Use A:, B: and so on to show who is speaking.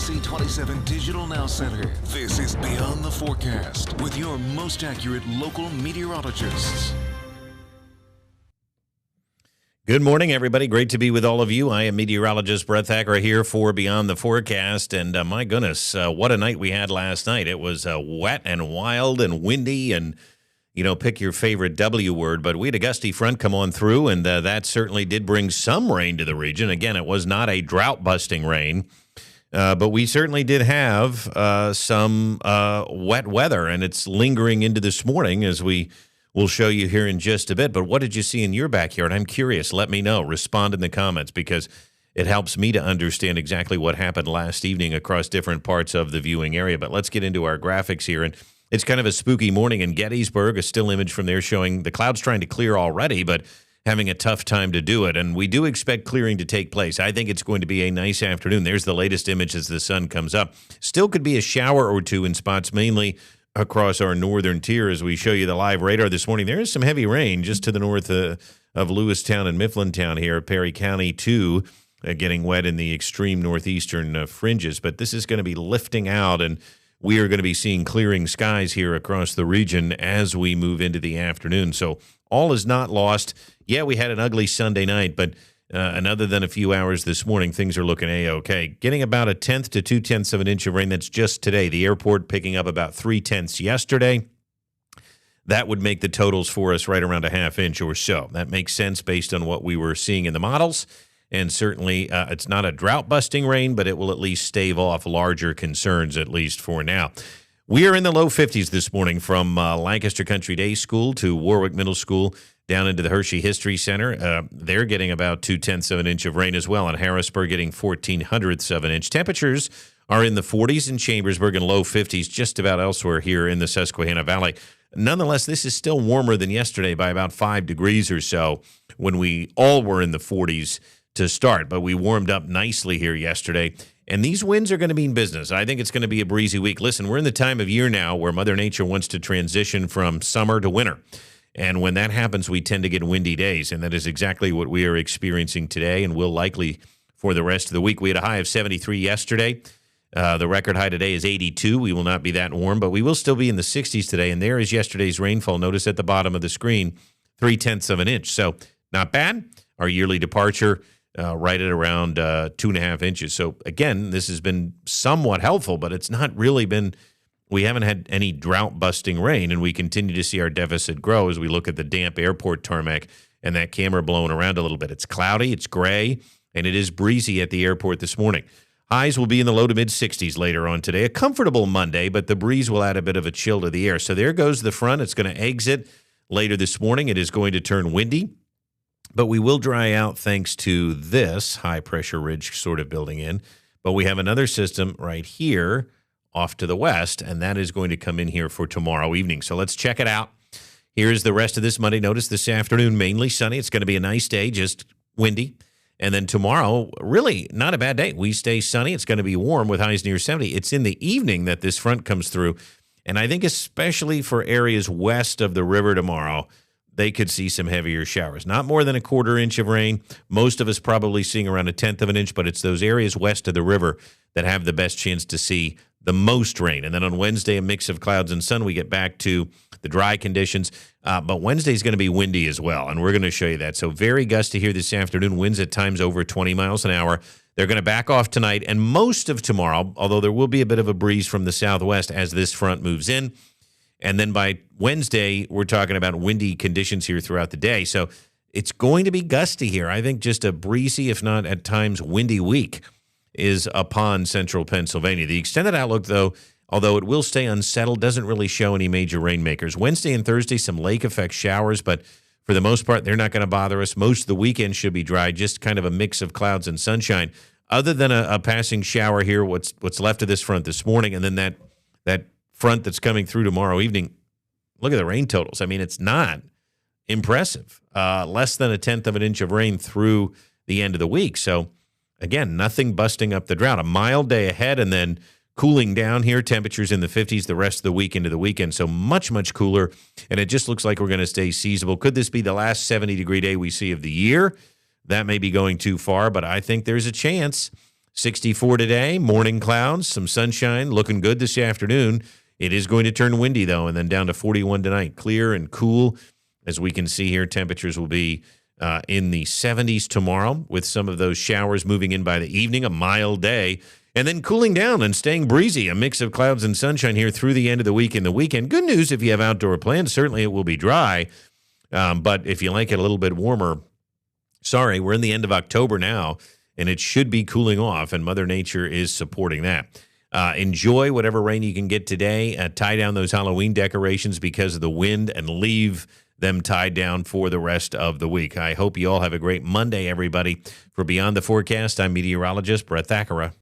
A: NBC27 Digital Now Center. This is Beyond the Forecast with your most accurate local meteorologists.
B: Good morning, everybody. Great to be with all of you. I am Meteorologist Brett Thackara here for Beyond the Forecast. And my goodness, what a night we had last night. It was wet and wild and windy and, you know, pick your favorite W word. But we had a gusty front come on through, and that certainly did bring some rain to the region. Again, it was not a drought-busting rain, but we certainly did have some wet weather, and it's lingering into this morning as we'll show you here in just a bit. But what did you see in your backyard? I'm curious. Let me know. Respond in the comments because it helps me to understand exactly what happened last evening across different parts of the viewing area. But let's get into our graphics here. And it's kind of a spooky morning in Gettysburg. A still image from there showing the clouds trying to clear already, but having a tough time to do it. And we do expect clearing to take place. I think it's going to be a nice afternoon. There's the latest image as the sun comes up. Still could be a shower or two in spots, mainly across our northern tier as we show you the live radar this morning. There is some heavy rain just to the north of Lewistown and Mifflintown here, Perry County too, getting wet in the extreme northeastern fringes. But this is going to be lifting out, and we are going to be seeing clearing skies here across the region as we move into the afternoon. So all is not lost. Yeah, we had an ugly Sunday night, but and other than a few hours this morning, things are looking A-OK. Getting about 1/10 to 2/10 of an inch of rain. That's just today. The airport picking up about 3/10 yesterday. That would make the totals for us right around a ½ inch or so. That makes sense based on what we were seeing in the models. And certainly it's not a drought-busting rain, but it will at least stave off larger concerns, at least for now. We are in the low 50s this morning from Lancaster Country Day School to Warwick Middle School down into the Hershey History Center. They're getting about 2/10 of an inch of rain as well, and Harrisburg getting 0.14 of an inch. Temperatures are in the 40s in Chambersburg and low 50s just about elsewhere here in the Susquehanna Valley. Nonetheless, this is still warmer than yesterday by about 5 degrees or so when we all were in the 40s to start, but we warmed up nicely here yesterday. And these winds are going to mean business. I think it's going to be a breezy week. Listen, we're in the time of year now where Mother Nature wants to transition from summer to winter. And when that happens, we tend to get windy days, and that is exactly what we are experiencing today and will likely for the rest of the week. We had a high of 73 yesterday. The record high today is 82. We will not be that warm, but we will still be in the 60s today, and there is yesterday's rainfall. Notice at the bottom of the screen, 0.3 of an inch. So not bad. Our yearly departure right at around 2.5 inches. So, again, this has been somewhat helpful, but it's not really been – we haven't had any drought-busting rain, and we continue to see our deficit grow as we look at the damp airport tarmac and that camera blowing around a little bit. It's cloudy, it's gray, and it is breezy at the airport this morning. Highs will be in the low to mid-60s later on today. A comfortable Monday, but the breeze will add a bit of a chill to the air. So there goes the front. It's going to exit later this morning. It is going to turn windy. But we will dry out thanks to this high-pressure ridge sort of building in. But we have another system right here off to the west, and that is going to come in here for tomorrow evening. So let's check it out. Here's the rest of this Monday. Notice this afternoon, mainly sunny. It's going to be a nice day, just windy. And then tomorrow, really not a bad day. We stay sunny. It's going to be warm with highs near 70. It's in the evening that this front comes through. And I think especially for areas west of the river tomorrow, they could see some heavier showers. Not more than 1/4 inch of rain. Most of us probably seeing around 1/10 of an inch, but it's those areas west of the river that have the best chance to see the most rain. And then on Wednesday, a mix of clouds and sun. We get back to the dry conditions. But Wednesday is going to be windy as well, and we're going to show you that. So very gusty here this afternoon. Winds at times over 20 miles an hour. They're going to back off tonight and most of tomorrow, although there will be a bit of a breeze from the southwest as this front moves in. And then by Wednesday, we're talking about windy conditions here throughout the day. So it's going to be gusty here. I think just a breezy, if not at times windy week is upon central Pennsylvania. The extended outlook, though, although it will stay unsettled, doesn't really show any major rainmakers. Wednesday and Thursday, some lake effect showers, but for the most part, they're not going to bother us. Most of the weekend should be dry, just kind of a mix of clouds and sunshine. Other than a passing shower here, what's left of this front this morning, and then that front that's coming through tomorrow evening, look at the rain totals. I mean, it's not impressive. Less than 1/10 of an inch of rain through the end of the week. So, again, nothing busting up the drought. A mild day ahead and then cooling down here. Temperatures in the 50s the rest of the week into the weekend. So much, much cooler. And it just looks like we're going to stay seasonable. Could this be the last 70-degree day we see of the year? That may be going too far, but I think there's a chance. 64 today, morning clouds, some sunshine, looking good this afternoon. It is going to turn windy, though, and then down to 41 tonight. Clear and cool. As we can see here, temperatures will be in the 70s tomorrow with some of those showers moving in by the evening, a mild day, and then cooling down and staying breezy, a mix of clouds and sunshine here through the end of the week and the weekend. Good news if you have outdoor plans. Certainly it will be dry, but if you like it a little bit warmer, sorry, we're in the end of October now, and it should be cooling off, and Mother Nature is supporting that. Enjoy whatever rain you can get today. Tie down those Halloween decorations because of the wind and leave them tied down for the rest of the week. I hope you all have a great Monday, everybody. For Beyond the Forecast, I'm meteorologist Brett Thackara.